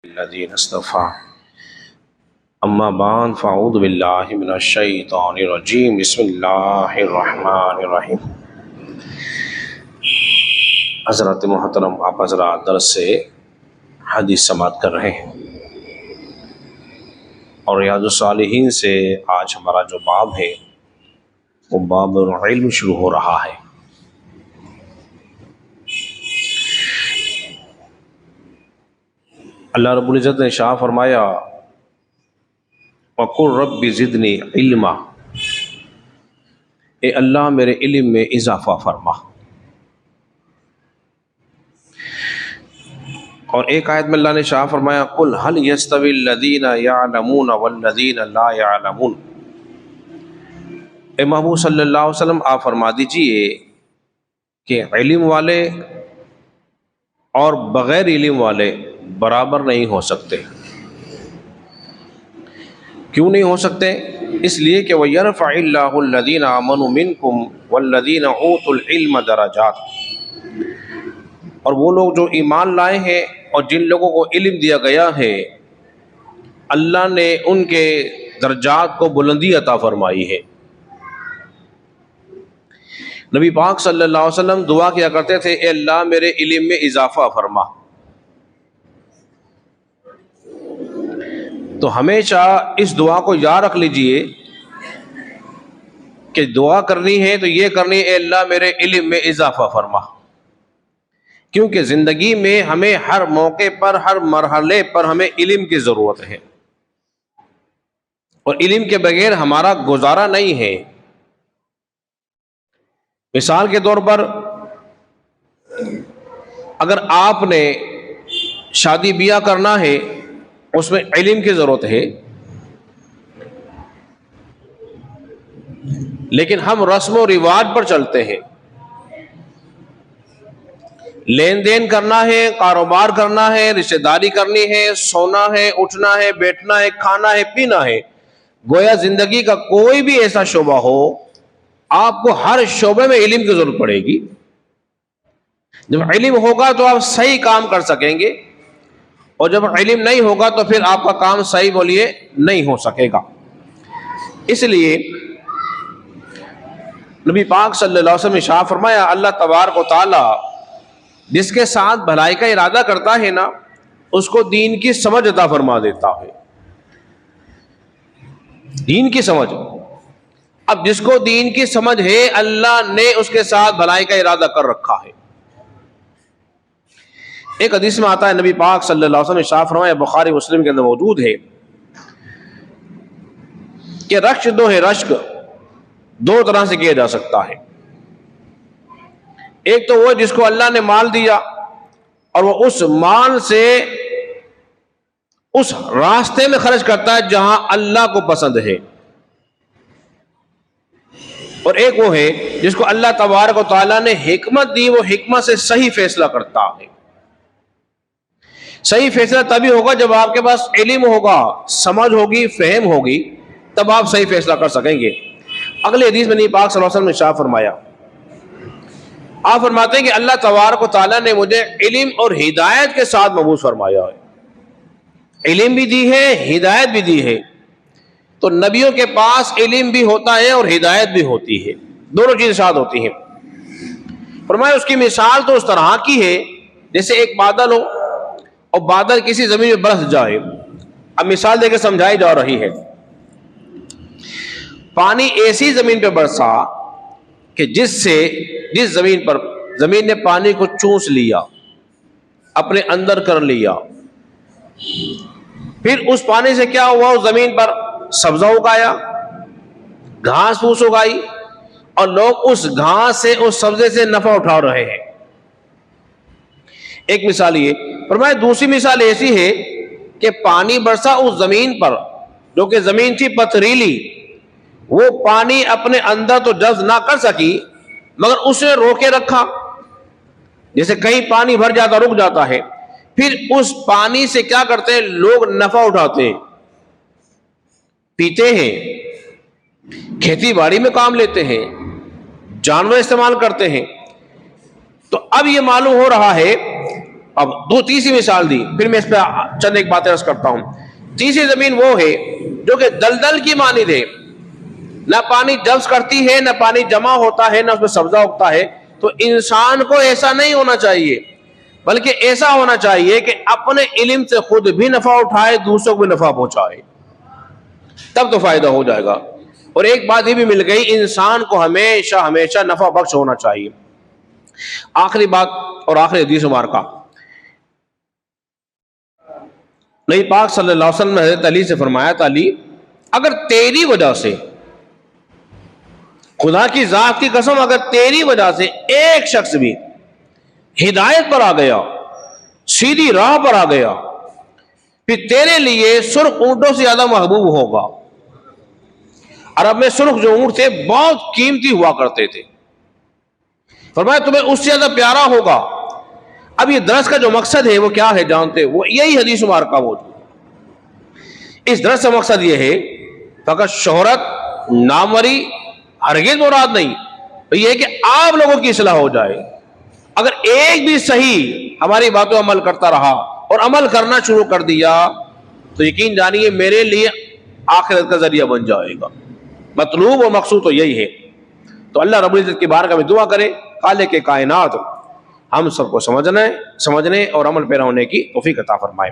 الذين اصطفى اما بعد فاعوذ بالله من الشیطان الرجیم بسم اللہ الرحمن الرحیم۔ حضرت محترم آپ حضرات درس سے حدیث سماعت کر رہے ہیں اور ریاض الصالحین سے آج ہمارا جو باب ہے وہ باب علم شروع ہو رہا ہے۔ اللہ رب العزت نے شاہ فرمایا وَقُلْ رَبِّ زِدْنِي عِلْمًا، اے اللہ میرے علم میں اضافہ فرما۔ اور ایک آیت میں اللہ نے شاہ فرمایا قُلْ هَلْ يَسْتَوِي الَّذِينَ يَعْلَمُونَ وَالَّذِينَ لَا يَعْلَمُونَ، اے محبوب صلی اللہ علیہ وسلم آپ فرما دیجئے کہ علم والے اور بغیر علم والے برابر نہیں ہو سکتے۔ کیوں نہیں ہو سکتے؟ اس لیے کہ وَيَرْفَعِ اللَّهُ الَّذِينَ آمَنُوا مِنْكُمْ وَالَّذِينَ أُوتُوا الْعِلْمَ دَرَجَاتٍ، اور وہ لوگ جو ایمان لائے ہیں اور جن لوگوں کو علم دیا گیا ہے اللہ نے ان کے درجات کو بلندی عطا فرمائی ہے۔ نبی پاک صلی اللہ علیہ وسلم دعا کیا کرتے تھے اے اللہ میرے علم میں اضافہ فرما۔ تو ہمیشہ اس دعا کو یاد رکھ لیجئے کہ دعا کرنی ہے تو یہ کرنی ہے اے اللہ میرے علم میں اضافہ فرما، کیونکہ زندگی میں ہمیں ہر موقع پر ہر مرحلے پر ہمیں علم کی ضرورت ہے اور علم کے بغیر ہمارا گزارا نہیں ہے۔ مثال کے طور پر اگر آپ نے شادی بیاہ کرنا ہے اس میں علم کی ضرورت ہے، لیکن ہم رسم و رواج پر چلتے ہیں۔ لین دین کرنا ہے، کاروبار کرنا ہے، رشتہ داری کرنی ہے، سونا ہے، اٹھنا ہے، بیٹھنا ہے، کھانا ہے، پینا ہے، گویا زندگی کا کوئی بھی ایسا شعبہ ہو آپ کو ہر شعبے میں علم کی ضرورت پڑے گی۔ جب علم ہوگا تو آپ صحیح کام کر سکیں گے، اور جب علم نہیں ہوگا تو پھر آپ کا کام صحیح بولیے نہیں ہو سکے گا۔ اس لیے نبی پاک صلی اللہ علیہ وسلم نے شاہ فرمایا اللہ تبارک و تعالی جس کے ساتھ بھلائی کا ارادہ کرتا ہے نا اس کو دین کی سمجھ عطا فرما دیتا ہے۔ دین کی سمجھ، اب جس کو دین کی سمجھ ہے اللہ نے اس کے ساتھ بھلائی کا ارادہ کر رکھا ہے۔ ایک حدیث میں آتا ہے نبی پاک صلی اللہ علیہ وسلم نے شاہ فرمایا بخاری مسلم کے اندر موجود ہے کہ رشک دو طرح سے کیا جا سکتا ہے۔ ایک تو وہ جس کو اللہ نے مال دیا اور وہ اس مال سے اس راستے میں خرچ کرتا ہے جہاں اللہ کو پسند ہے، اور ایک وہ ہے جس کو اللہ تبارک و تعالیٰ نے حکمت دی، وہ حکمت سے صحیح فیصلہ کرتا ہے۔ صحیح فیصلہ تبھی ہوگا جب آپ کے پاس علم ہوگا، سمجھ ہوگی، فہم ہوگی، تب آپ صحیح فیصلہ کر سکیں گے۔ اگلے حدیث میں نبی پاک صلی اللہ علیہ وسلم نے ارشاد فرمایا، آپ فرماتے ہیں کہ اللہ تبارک و تعالیٰ نے مجھے علم اور ہدایت کے ساتھ مبعوث فرمایا ہے۔ علم بھی دی ہے، ہدایت بھی دی ہے۔ تو نبیوں کے پاس علم بھی ہوتا ہے اور ہدایت بھی ہوتی ہے، دونوں چیزیں ساتھ ہوتی ہیں۔ فرمایا اس کی مثال تو اس طرح کی ہے جیسے ایک بادل ہو اور بادل کسی زمین میں برس جائے۔ اب مثال دے کے سمجھائی جا رہی ہے، پانی ایسی زمین پہ برسا کہ جس زمین نے پانی کو چوس لیا، اپنے اندر کر لیا، پھر اس پانی سے کیا ہوا، اس زمین پر سبزہ اگایا، گھاس پھوس اگائی، اور لوگ اس گھاس سے اس سبزے سے نفع اٹھا رہے ہیں۔ ایک مثال یہ، فرمایا دوسری مثال ایسی ہے کہ پانی برسا اس زمین پر جو کہ زمین تھی پتھریلی، وہ پانی اپنے اندر تو جذب نہ کر سکی مگر اسے روکے رکھا، جیسے کہیں پانی بھر جاتا رک جاتا ہے، پھر اس پانی سے کیا کرتے ہیں لوگ نفع اٹھاتے ہیں، پیتے ہیں، کھیتی باڑی میں کام لیتے ہیں، جانور استعمال کرتے ہیں۔ تو اب یہ معلوم ہو رہا ہے اب تیسری مثال دی، پھر میں اس پہ چند ایک باتیں عرض کرتا ہوں. تیسری زمین وہ ہے جو کہ دلدل کی مانند ہے، نہ پانی جذب کرتی ہے، نہ پانی جمع ہوتا ہے، نہ اس میں سبزہ اگتا ہے. تو انسان کو ایسا نہیں ہونا چاہیے، بلکہ ایسا ہونا چاہیے کہ اپنے علم سے خود بھی نفع اٹھائے، دوسروں کو بھی نفع پہنچائے، تب تو فائدہ ہو جائے گا. اور ایک بات یہ بھی مل گئی، انسان کو ہمیشہ ہمیشہ نفع بخش ہونا چاہیے. آخری بات اور آخری حدیث مبارکہ، نبی پاک صلی اللہ علیہ وسلم نے حضرت علی سے فرمایا، علی اگر تیری وجہ سے، خدا کی ذات کی قسم، اگر تیری وجہ سے ایک شخص بھی ہدایت پر آ گیا، سیدھی راہ پر آ گیا، پھر تیرے لیے سرخ اونٹوں سے زیادہ محبوب ہوگا. عرب میں سرخ جو اونٹ تھے بہت قیمتی ہوا کرتے تھے، فرمایا تمہیں اس سے زیادہ پیارا ہوگا. اب یہ درس کا جو مقصد ہے وہ کیا ہے جانتے؟ وہ یہی حدیث مبارکہ موجود. اس درس کا مقصد یہ ہے فقط شہرت، ناموری ہرگز مراد نہیں، یہ ہے کہ آپ لوگوں کی اصلاح ہو جائے. اگر ایک بھی صحیح ہماری باتوں عمل کرتا رہا اور عمل کرنا شروع کر دیا تو یقین جانیے میرے لیے آخرت کا ذریعہ بن جائے گا. مطلوب اور مقصود تو یہی ہے. تو اللہ رب العزت کی بارگاہ میں دعا کرے خالق کائنات ہم سب کو سمجھنے اور عمل پیرا ہونے کی توفیق عطا فرمائے.